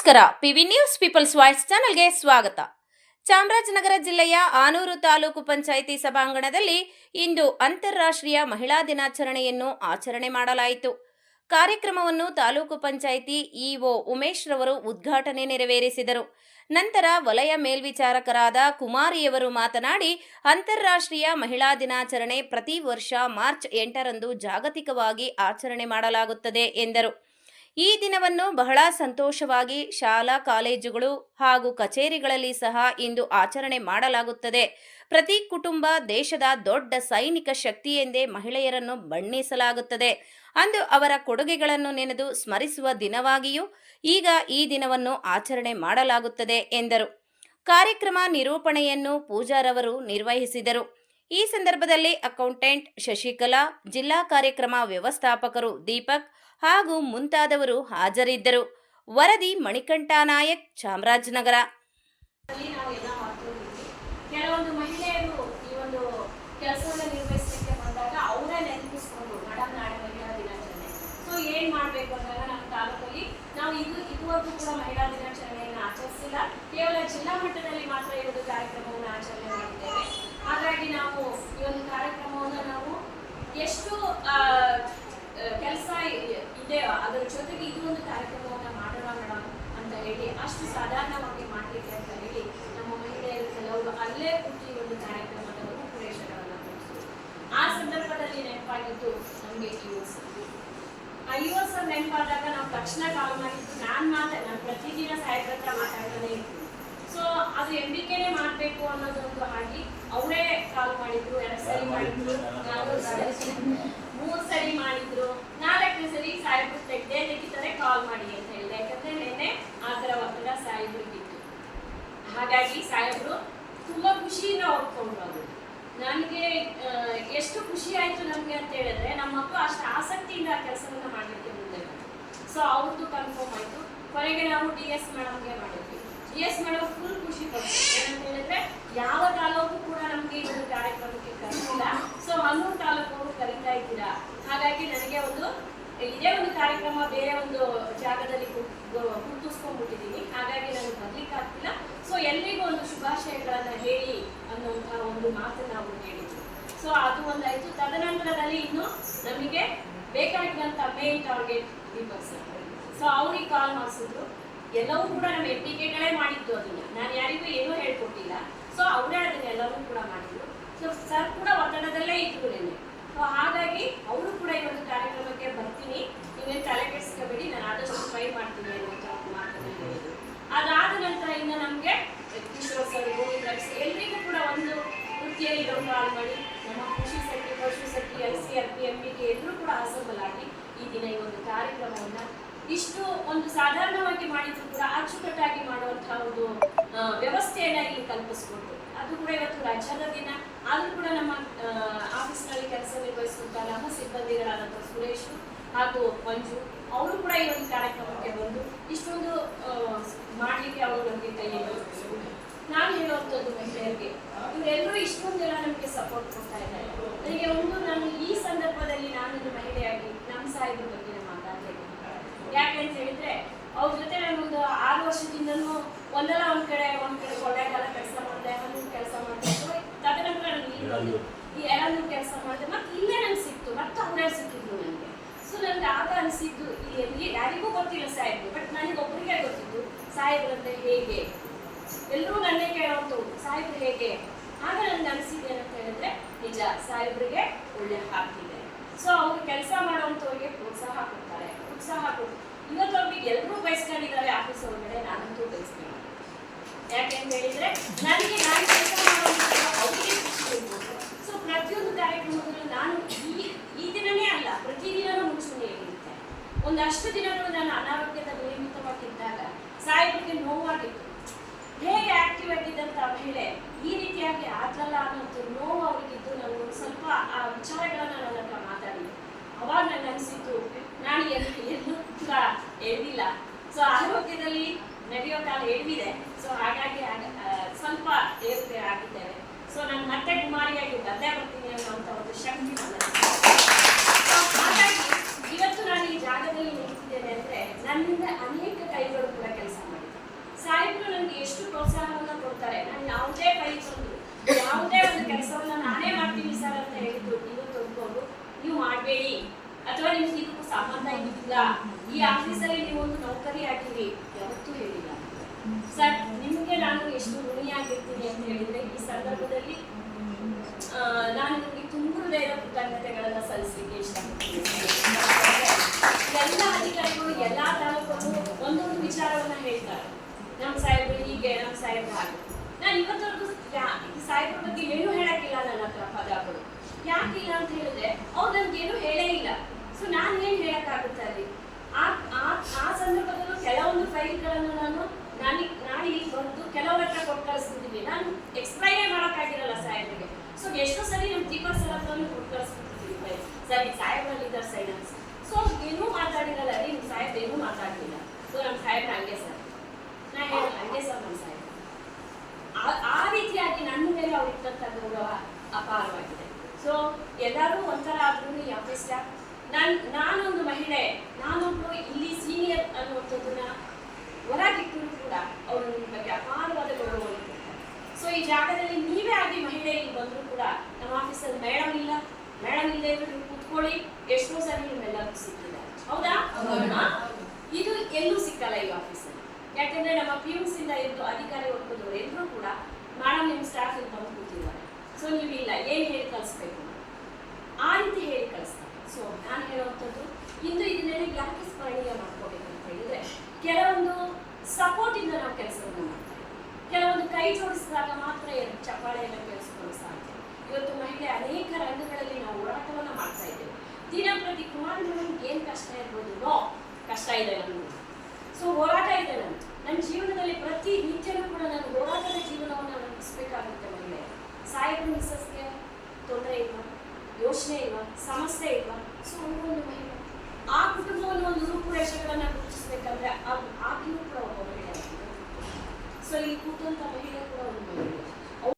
ನಮಸ್ಕಾರ. PV news people's voice ಚಾನೆಲ್ಗೆ ಸ್ವಾಗತ. ಚಾಮರಾಜನಗರ ಜಿಲ್ಲೆಯ ಆನೂರು ತಾಲೂಕು ಪಂಚಾಯಿತಿ ಸಭಾಂಗಣದಲ್ಲಿ ಇಂದು ಅಂತಾರಾಷ್ಟ್ರೀಯ ಮಹಿಳಾ ದಿನಾಚರಣೆಯನ್ನು ಆಚರಣೆ ಮಾಡಲಾಯಿತು. ಕಾರ್ಯಕ್ರಮವನ್ನು ತಾಲೂಕು ಪಂಚಾಯಿತಿ ಇಒ ಉಮೇಶ್ ರವರು ಉದ್ಘಾಟನೆ ನೆರವೇರಿಸಿದರು. ನಂತರ ವಲಯ ಮೇಲ್ವಿಚಾರಕರಾದ ಕುಮಾರಿಯವರು ಮಾತನಾಡಿ, ಅಂತಾರಾಷ್ಟ್ರೀಯ ಮಹಿಳಾ ದಿನಾಚರಣೆ ಪ್ರತಿ ವರ್ಷ ಮಾರ್ಚ್ 8ರಂದು ಜಾಗತಿಕವಾಗಿ ಆಚರಣೆ ಮಾಡಲಾಗುತ್ತದೆ ಎಂದರು. ಈ ದಿನವನ್ನು ಬಹಳ ಸಂತೋಷವಾಗಿ ಶಾಲಾ ಕಾಲೇಜುಗಳು ಹಾಗೂ ಕಚೇರಿಗಳಲ್ಲಿ ಸಹ ಇಂದು ಆಚರಣೆ ಮಾಡಲಾಗುತ್ತದೆ. ಪ್ರತಿ ಕುಟುಂಬ ದೇಶದ ದೊಡ್ಡ ಸೈನಿಕ ಶಕ್ತಿ ಎಂದೇ ಮಹಿಳೆಯರನ್ನು ಬಣ್ಣಿಸಲಾಗುತ್ತದೆ. ಅಂದು ಅವರ ಕೊಡುಗೆಗಳನ್ನು ನೆನೆದು ಸ್ಮರಿಸುವ ದಿನವಾಗಿಯೂ ಈಗ ಈ ದಿನವನ್ನು ಆಚರಣೆ ಮಾಡಲಾಗುತ್ತದೆ ಎಂದರು. ಕಾರ್ಯಕ್ರಮ ನಿರೂಪಣೆಯನ್ನು ಪೂಜಾರವರು ನಿರ್ವಹಿಸಿದರು. ಈ ಸಂದರ್ಭದಲ್ಲಿ ಅಕೌಂಟೆಂಟ್ ಶಶಿಕಲಾ, ಜಿಲ್ಲಾ ಕಾರ್ಯಕ್ರಮ ವ್ಯವಸ್ಥಾಪಕರು ದೀಪಕ್ ಹಾಗೂ ಮುಂತಾದವರು ಹಾಜರಿದ್ದರು. ವರದಿ ಮಣಿಕಂಠ ನಾಯಕ್, ಚಾಮರಾಜನಗರ. ಕೆಲವೊಂದು ಮಹಿಳೆಯರು ಈ ಒಂದು ಕೆಲಸವನ್ನು ನಿರ್ವಹಿಸಲಿಕ್ಕೆ ಬಂದಾಗ ಅವರೇ ನೆನಪಿಸ್ಕೊಂಡು ಮೇಡಮ್ ನಾಳೆ ಮಹಿಳಾ ದಿನಾಚರಣೆ, ಸೊ ಏನ್ ಮಾಡ್ಬೇಕು ಅಂದಾಗ ನಮ್ಮ ತಾಲೂಕಲ್ಲಿ ನಾವು ಇದುವರೆಗೂ ಕೂಡ ಮಹಿಳಾ ದಿನಾಚರಣೆಯನ್ನು ಆಚರಿಸಿಲ್ಲ. ಕೇವಲ ಜಿಲ್ಲಾ ಮಟ್ಟದಲ್ಲಿ ಮಾತ್ರ ಈ ಒಂದು ಕಾರ್ಯಕ್ರಮವನ್ನು ಆಚರಣೆ ಮಾಡಿದ್ದೇವೆ. ಹಾಗಾಗಿ ನಾವು ಈ ಒಂದು ಕಾರ್ಯಕ್ರಮವನ್ನು ನಾವು ಎಷ್ಟು ಕೆಲಸ ಇದೆ ಅದರ ಜೊತೆಗೆ ಇದು ಒಂದು ಕಾರ್ಯಕ್ರಮವನ್ನು ಮಾಡೋಣ ಮೇಡಮ್ ಅಂತ ಹೇಳಿ ಅಷ್ಟು ಸಾಧಾರಣವಾಗಿ ಮಾಡಲಿಕ್ಕೆ ಅಂತ ಹೇಳಿ ನಮ್ಮ ಮಹಿಳೆಯರು ಕೆಲವರು ಅಲ್ಲೇ ಕೂತಿ ಒಂದು ಕಾರ್ಯಕ್ರಮದ ರೂಪುರೇಷೆಗಳನ್ನು ಕೊಡಿಸಿದ್ರು. ಆ ಸಂದರ್ಭದಲ್ಲಿ ನೆನಪಾಗಿದ್ದು ನಮಗೆ ಯುವ ನೆನಪಾದಾಗ ನಾವು ತಕ್ಷಣ ಕಾಲ್ ಮಾಡಿದ್ದು ನಾನು ಪ್ರತಿದಿನ ಸಾಹೇಬ್ರ ಹತ್ರ ಮಾತಾಡ್ತಾನೆ ಇರ್ತೀನಿ. ಸೊ ಅದು ಎಂಬಿಕೆನೇ ಮಾಡಬೇಕು ಅನ್ನೋದೊಂದು ಆಗಿ ಅವರೇ ಕಾಲ್ ಮಾಡಿದ್ರು. 2 ಸರಿ ಮಾಡಿದ್ರು, 3 ಸರಿ ಮಾಡಿದ್ರು, 4ನೇ ಸರಿ ಸಾಹೇಬ್ರು ತೆಗಿತಾರೆ ಕಾಲ್ ಮಾಡಿ ಅಂತ ಹೇಳಿದೆ. ಯಾಕಂದ್ರೆ ನಿನ್ನೆ ಆ ಥರ ಒತ್ತಡ ಸಾಹೇಬ್ರಿಗಿತ್ತು. ಹಾಗಾಗಿ ಸಾಹೇಬ್ರು ತುಂಬಾ ಖುಷಿಯಿಂದ ಒಪ್ಕೊಂಡ್ರು. ನನಗೆ ಎಷ್ಟು ಖುಷಿ ಆಯ್ತು ನಮ್ಗೆ ಅಂತ ಹೇಳಿದ್ರೆ ನಮ್ಮ ಮಕ್ಕಳು ಅಷ್ಟು ಆಸಕ್ತಿಯಿಂದ ಆ ಕೆಲಸವನ್ನ ಮಾಡಲಿಕ್ಕೆ ಮುಂದೆ ಬಂತು. ಸೊ ಅವ್ರದ್ದು ಕನ್ಫರ್ಮ್ ಆಯ್ತು. ಕೊನೆಗೆ ನಾವು DS ಮೇಡಮ್ಗೆ ಮಾಡಿದ್ವಿ. DS ಮೇಡಮ್ ಫುಲ್ ಖುಷಿ ಪಡ್ತು. ಏನಂತ ಹೇಳಿದ್ರೆ ಯಾವ ತಾಲೂಕು ಕೂಡ ನಮ್ಗೆ ಈ ಒಂದು ಕಾರ್ಯಕ್ರಮಕ್ಕೆ ಕರೆದಿಲ್ಲ. ಸೊ ಆನೂರು ತಾಲೂಕು ಕರೀತಾ ಇದ್ದೀರಾ, ಹಾಗಾಗಿ ನನಗೆ ಇದೇ ಒಂದು ಕಾರ್ಯಕ್ರಮ ಬೇರೆ ಒಂದು ಜಾಗದಲ್ಲಿ ಗುರುತಿಸ್ಕೊಂಡ್ಬಿಟ್ಟಿದ್ದೀನಿ, ಹಾಗಾಗಿ ನನಗೆ ಬರ್ಲಿಕ್ಕೆ ಆಗ್ತಿಲ್ಲ. ಸೊ ಎಲ್ರಿಗೂ ಒಂದು ಶುಭಾಶಯಗಳನ್ನ ಹೇಳಿ ಅನ್ನುವಂತಹ ಒಂದು ಮಾತನ್ನ ನಾವು ಹೇಳಿದ್ವಿ. ಸೊ ಅದು ಒಂದಾಯ್ತು. ತದನಂತರದಲ್ಲಿ ಇನ್ನು ನಮಗೆ ಬೇಕಾಗಿರುವಂತ main target Deepak sir. So ಅವ್ರಿಗೆ ಕಾಲ್ ಮಾಡಿಸಿದ್ರು. ಎಲ್ಲವೂ ಕೂಡ ನಮ್ಮ MPKಗಳೇ ಮಾಡಿದ್ದು. ಅದನ್ನ ನಾನು ಯಾರಿಗೂ ಏನೂ ಹೇಳ್ಕೊಟ್ಟಿಲ್ಲ. ಸೊ ಅವರೇ ಅದನ್ನ ಎಲ್ಲವೂ ಕೂಡ ಮಾಡಿದ್ರು. ಸೊ ಸರ್ ಕೂಡ ಒತ್ತಡದಲ್ಲೇ ಇದ್ರು ನಿನ್ನೆ. ಸೊ ಹಾಗಾಗಿ ಅವರು ಕೂಡ ಈ ಒಂದು ಕಾರ್ಯಕ್ರಮಕ್ಕೆ ಬರ್ತೀನಿ, ನೀವೇನು ತಲೆ ಕೆಡಿಸ್ಕೋಬೇಡಿ, ನಾನು ಆದಷ್ಟು ಟ್ರೈ ಮಾಡ್ತೀನಿ ಅನ್ನುವಂಥ ಮಾತನ್ನು ಹೇಳಿದ್ರು. ಅದಾದ ನಂತರ ಇನ್ನು ನಮಗೆ ಕಿಶೋರ್ ಸರ್, ಗೋವಿಂದ ಎಲ್ರಿಗೂ ಕೂಡ ಒಂದು ವೃತ್ತಿಯಲ್ಲಿ ಕಾಲ್ ಮಾಡಿ ನಮ್ಮ ಕೃಷಿ ಸಖಿ, ಪಶು ಸಖಿ, LCRP, MPK ಎಲ್ಲರೂ ಕೂಡ ಅಸೆಂಬಲ್ ಆಗಿ ಈ ದಿನ ಈ ಒಂದು ಕಾರ್ಯಕ್ರಮವನ್ನು ಇಷ್ಟು ಒಂದು ಸಾಧಾರಣವಾಗಿ ಮಾಡಿದ್ರು ಕೂಡ ಅಚ್ಚುಕಟ್ಟಾಗಿ ಮಾಡುವಂತಹ ಒಂದು ವ್ಯವಸ್ಥೆಯನ್ನ ಇಲ್ಲಿ ಕಲ್ಪಿಸ್ಕೊಟ್ಟು, ಅದು ಕೂಡ ಇವತ್ತು ರಾಜ್ಯದ ದಿನ ಆದ್ರೂ ಕೂಡ ನಮ್ಮ ಆಫೀಸ್ನಲ್ಲಿ ಕೆಲಸ ನಿರ್ವಹಿಸುವಂತಹ ನಮ್ಮ ಸಿಬ್ಬಂದಿಗಳಾದಂತಹ ಸುರೇಶ್ ಹಾಗೂ ಮಂಜು ಅವರು ಕೂಡ ಈ ಒಂದು ಕಾರ್ಯಕ್ರಮಕ್ಕೆ ಬಂದು ಇಷ್ಟೊಂದು ಮಾಡಲಿಕ್ಕೆ ಅವರು ನಮಗೆ ಕೈಯಲ್ಲಿ ನಾನು ಹೇಳುವಂಥದ್ದು ಮಹಿಳೆಯರಿಗೆ, ಇವರೆಲ್ಲರೂ ಇಷ್ಟೊಂದೆಲ್ಲ ನಮಗೆ ಸಪೋರ್ಟ್ ಕೊಡ್ತಾ ಇದ್ದಾರೆ. ನನಗೆ ನಾನು ಈ ಸಂದರ್ಭದಲ್ಲಿ ನಾನೊಂದು ಮಹಿಳೆಯಾಗಿ ನಮ್ಮ ಸಾಹಿತ್ಯ ಬಗ್ಗೆ ಮಾತಾಡ್ತೇನೆ. ಯಾಕೆ ಅಂತ ಹೇಳಿದ್ರೆ ಅವ್ರ ಜೊತೆ ನಾನೊಂದು 6 ವರ್ಷದಿಂದನೂ ಒಂದಲ್ಲ ಒಂದ್ ಕಡೆ ಕೊಳ್ಳೇಗಾಲ ಕೆಲಸ ಮಾಡಿದೆ, ಹನ್ನೂರು ಕೆಲಸ ಮಾಡಿದೆ. ತದನಂತರ ನಾನು ಈ ಎರಡೂರು ಕೆಲಸ ಮಾಡಿದೆ. ಮತ್ತೆ ಇಲ್ಲೇ ನಂಗೆ ಸಿಕ್ತು, ಮತ್ತೆ ಅವರೇ ಸಿಕ್ಕಿದ್ರು ನನಗೆ. ಸೊ ನನಗೆ ಆಗ ಅನಿಸಿದ್ದು ಇಲ್ಲಿ ಯಾರಿಗೂ ಗೊತ್ತಿಲ್ಲ ಸಾಹೇಬ್ರು, ಬಟ್ ನನಗೆ ಒಬ್ಬರಿಗೆ ಗೊತ್ತಿದ್ದು ಸಾಹೇಬ್ರಂತೆ ಹೇಗೆ, ಎಲ್ಲರೂ ನನ್ನೇ ಕೇಳೋಂಥವ್ರು ಸಾಹೇಬ್ರು ಹೇಗೆ. ಆಗ ನನಗೆ ಅನಿಸಿದೆ ಅಂತ ಹೇಳಿದ್ರೆ ನಿಜ ಸಾಹೇಬ್ರಿಗೆ ಒಳ್ಳೆ ಹಾಕ್ತಿದೆ. ಸೊ ಅವ್ರು ಕೆಲಸ ಮಾಡೋವಂಥವ್ರಿಗೆ ಪ್ರೋತ್ಸಾಹ ಕೊಡ್ತಾರೆ. ಇವತ್ತು ಅವ್ರಿಗೆ ಎಲ್ಲರೂ ಬಯಸ್ಕೊಂಡಿದ್ದಾರೆ ಆಫೀಸ್ ಒಳಗಡೆ, ನಾನಂತೂ ಬಯಸ್ತೀನಿ. ಯಾಕೆಂತ ಹೇಳಿದ್ರೆ ನನಗೆ ನಾನು ಕೆಲಸ ಮಾಡುವಂಥ ಅವರಿಗೆ ಖುಷಿ ಇರ್ಬೋದು. ಸೊ ಪ್ರತಿಯೊಂದು ಕಾರ್ಯಕ್ರಮದಲ್ಲೂ ನಾನು ಈ ದಿನನೇ ಅಲ್ಲ, ಪ್ರತಿದಿನನೂ ಮುಂಚೂಣಿ ಇರುತ್ತೆ. ಒಂದಷ್ಟು ದಿನಗಳು ನಾನು ಅನಾರೋಗ್ಯದ ನಿಯಮಿತವಾಗಿದ್ದಾಗ ಸಾಹೇಬರಿಗೆ ನೋವಾಗಿತ್ತು. ಹೇಗೆ ಆಕ್ಟಿವ್ ಆಗಿದ್ದಂಥ ಮಹಿಳೆ ಈ ರೀತಿಯಾಗಿ ಆದ್ಲಲ್ಲ ಅನ್ನೋದು ನೋವು ಅವರಿಗಿದ್ದು ನನಗೊಂದು ಸ್ವಲ್ಪ ಆ ವಿಚಾರಗಳನ್ನ ನನ್ನ ಹತ್ರ ಮಾತಾಡಿದೆ. ಅವಾಗ ನನಗೆ ಅನಿಸಿದ್ದು ನಾನು ಎಲ್ಲೂ ಕೂಡ ಎಳ್ದಿಲ್ಲ. ಸೊ ಆರೋಗ್ಯದಲ್ಲಿ ನಡೆಯೋ ಕಾಲ ಎಳ್ದಿದೆ. ಸೊ ಹಾಗಾಗಿ ಸ್ವಲ್ಪ ಏರಿಕೆ ಆಗಿದ್ದೇವೆ. ಸೊ ನಾನು ಮತ್ತೆ ಕುಮಾರಿಯಾಗಿ ಬಂದೇ ಬರ್ತೀನಿ ಅನ್ನೋಂಥ ಒಂದು ಶಕ್ತಿ ಹಾಗಾಗಿ ಇವತ್ತು ನಾನು ಈ ಜಾಗದಲ್ಲಿ ನಿಂತಿದ್ದೇನೆ ಅಂದರೆ ನನ್ನಿಂದ ಅನೇಕ ಕೈಗಳು ಕೂಡ ಕೆಲಸ ಮಾಡಿ ಕೆಲಸವನ್ನ ನಾನೇ ಮಾಡ್ತೀನಿ ಸರ್ ಅಂತ ಹೇಳಿದ್ರು, ಇವತ್ತು ಅಂದ್ಕೊಂಡು ನೀವು ಮಾಡಬೇಡಿ ಅಥವಾ ನಿಮ್ಗೆ ಇದಕ್ಕೂ ಸಂಬಂಧ ಇದ್ದಿಲ್ಲ, ಈ ಆಫೀಸಲ್ಲಿ ನೀವು ಒಂದು ನೌಕರಿ ಆಗಿರಿ, ಯಾವತ್ತೂ ಹೇಳಿಲ್ಲ ಸರ್. ನಿಮ್ಗೆ ನಾನು ಎಷ್ಟು ಋಣಿಯಾಗಿರ್ತೀನಿ ಅಂತ ಹೇಳಿದ್ರೆ ಈ ಸಂದರ್ಭದಲ್ಲಿ ನಾನು ನಿಮಗೆ ತುಂಬ ಹೃದಯದ ಕೃತಜ್ಞತೆಗಳನ್ನ ಸಲ್ಲಿಸಲಿಕ್ಕೆ ಇಷ್ಟಪಡ್ತೀನಿ. ಎಲ್ಲ ಅಧಿಕಾರಿಗಳು ಎಲ್ಲಾ ತಾಲೂಕಲ್ಲೂ ಒಂದೊಂದು ವಿಚಾರವನ್ನ ಹೇಳ್ತಾರೆ, ನಮ್ಮ ಸಾಹೇಬ್ರು ಹೀಗೆ, ನಮ್ಮ ಸಾಹೇಬ್ರು ಹಾಗೆ. ನಾನು ಇವತ್ತವರೆಗೂ ಸಾಹೇಬ್ರ ಬಗ್ಗೆ ಏನೂ ಹೇಳಕ್ಕಿಲ್ಲ ನನ್ನ ಹತ್ರ ಪದಗಳು. ಯಾಕಿಲ್ಲ ಅಂತ ಹೇಳಿದ್ರೆ ಅವ್ರು ನನ್ಗೆ ಏನು ಹೇಳೇ ಇಲ್ಲ. ಸೊ ನಾನು ಏನ್ ಹೇಳಕ್ಕಾಗುತ್ತೆ ಅಲ್ಲಿ? ಆ ಸಂದರ್ಭದಲ್ಲೂ ಕೆಲವೊಂದು ಫೈಲ್ಗಳನ್ನು ನಾನು ಇಲ್ಲಿ ಬಂದು ಕೆಲವರ ಹತ್ರ ಕೊಟ್ಟು ಕಳಿಸ್ತಿದ್ದೀನಿ. ನಾನು ಎಕ್ಸ್ಪ್ಲೈನೇ ಮಾಡೋಕ್ಕಾಗಿರಲ್ಲ ಸಾಹೇಬ್ರಿಗೆ. ಸೊ ಎಷ್ಟೋ ಸರಿ ನಮ್ಮ ದೀಪಕ್ ಸರ್ ಹತ್ರನೂ ಕೊಟ್ಟು ಕಳಿಸ್ಬಿಡ್ತಿದ್ದೀನಿ ಫೈಲ್, ಸರ್ ಈಗ ಸಾಹೇಬ್ರಲ್ಲಿ ಇದ್ದಾರೆ ಸೈಡ್ ಅಂತ. ಸೊ ಏನೂ ಮಾತಾಡಿರಲ್ಲ ರೀ, ನಿಮ್ಮ ಸಾಹೇಬ್ ಏನೂ ಮಾತಾಡ್ತಿಲ್ಲ. ಸೊ ನಮ್ಮ ಸಾಹೇಬ್ರ ಹಂಗೆ ಸರ್, ನಾ ಹೇಳಲ್ಲ ಹಂಗೆ ಸರ್ ನಮ್ಮ ಸಾಹೇಬ್. ಆ ರೀತಿಯಾಗಿ ನನ್ನ ಮೇಲೆ ಅವ್ರು ಇಟ್ಟಂತ ಗೌರವ ಅಪಾರವಾಗಿದೆ. ಸೊ ಎಲ್ಲರೂ ಒಂಥರ ಆದ್ರೂ ಈ ಆಫೀಸ್ ಸ್ಟಾಫ್, ನಾನೊಂದು ಮಹಿಳೆ, ನಾನೊಬ್ರು ಇಲ್ಲಿ ಸೀನಿಯರ್ ಅನ್ನುವಂಥದ್ದನ್ನ ಹೊರಗಿಟ್ಟರು ಕೂಡ ಅವರು ನಿಮ್ಮ ಬಗ್ಗೆ ಅಪಾರವಾದ ಗೌರವವನ್ನು ಕೊಡ್ತಾರೆ. ಸೊ ಈ ಜಾಗದಲ್ಲಿ ನೀವೇ ಆಗಿ ಮಹಿಳೆ ಇಲ್ಲಿ ಬಂದರೂ ಕೂಡ ನಮ್ಮ ಆಫೀಸಲ್ಲಿ ಮೇಡಮ್ ಇಲ್ಲದೆ ಇದ್ರು ನೀವು ಕೂತ್ಕೊಳ್ಳಿ, ಎಷ್ಟೋ ಸರಿ ನಿಮ್ಮೆಲ್ಲರಿಗೂ ಸಿಕ್ಕಿದೆ, ಹೌದಾ? ಇದು ಎಲ್ಲೂ ಸಿಕ್ಕಲ್ಲ ಈ ಆಫೀಸಲ್ಲಿ. ಯಾಕೆಂದ್ರೆ ನಮ್ಮ PUs ಇಂದ ಇದ್ದು ಅಧಿಕಾರಿ ವರ್ಗದವರು ಎಲ್ಲರೂ ಕೂಡ ಮೇಡಮ್ ನಿಮ್ಮ ಸ್ಟಾಫ್ ಇಲ್ಲಿ ಬಂದು ಕೂತಿದ್ದಾರೆ, ಸೊ ನೀವಿಲ್ಲ ಏನು ಹೇಳಿ ಕಳಿಸ್ಬೇಕು ಆ ರೀತಿ ಹೇಳಿ ಕಳಿಸ್ತಾರೆ. ಸೊ ನಾನು ಹೇಳುವಂಥದ್ದು ಇಂದು ಇದನ್ನೆಲ್ಲ ಯಾಕೆ ಸ್ಮರಣೀಯ ಮಾಡ್ಕೋಬೇಕು ಅಂತ ಹೇಳಿದ್ರೆ, ಕೆಲವೊಂದು ಸಪೋರ್ಟ್ ಇಂದ ನಾವು ಕೆಲಸವನ್ನು ಮಾಡ್ತೇವೆ, ಕೆಲವೊಂದು ಕೈ ಜೋಡಿಸಿದಾಗ ಮಾತ್ರ ಚಪ್ಪಾಳೆಯನ್ನು ಕೇಳಿಸ್ಕೊಳ್ಳೋ ಸಾಧ್ಯ. ಇವತ್ತು ಮಹಿಳೆ ಅನೇಕ ರಂಗಗಳಲ್ಲಿ ನಾವು ಹೋರಾಟವನ್ನು ಮಾಡ್ತಾ ಇದ್ದೇವೆ. ದಿನಪ್ರತಿ ಕುಮಾರ್ ನಮ್ಗೆ ಏನು ಕಷ್ಟ ಇರ್ಬೋದು, ಕಷ್ಟ ಇದೆ ನನ್ಗೆ. ಸೊ ಹೋರಾಟ ಇದೆ ನನ್ನ ಜೀವನದಲ್ಲಿ ಪ್ರತಿ ನಿತ್ಯನೂ ಕೂಡ ನಾನು ಹೋರಾಟದ ಜೀವನವನ್ನು ನಡೆಸಬೇಕಾಗುತ್ತೆ. ಮಹಿಳೆ ಸಾಹೇಬ್ರ ಮಿಸ್ಸಸ್ಗೆ ತೊಂದರೆ ಇಲ್ವಾ, ಯೋಚನೆ ಇಲ್ವಾ, ಸಮಸ್ಯೆ ಇಲ್ವಾ? ಸೊ ಒಂದು ಮಹಿಳೆ ಆ ಕುಟುಂಬವನ್ನು ಒಂದು ರೂಪುರೇಷೆಗಳನ್ನ ಗುರುತಿಸ್ಬೇಕಂದ್ರೆ ಆಕೆಯೂ ಕೂಡ ಒಬ್ಬ ಮಹಿಳೆ. ಸೊ ಇಲ್ಲಿ ಕೂತಂತ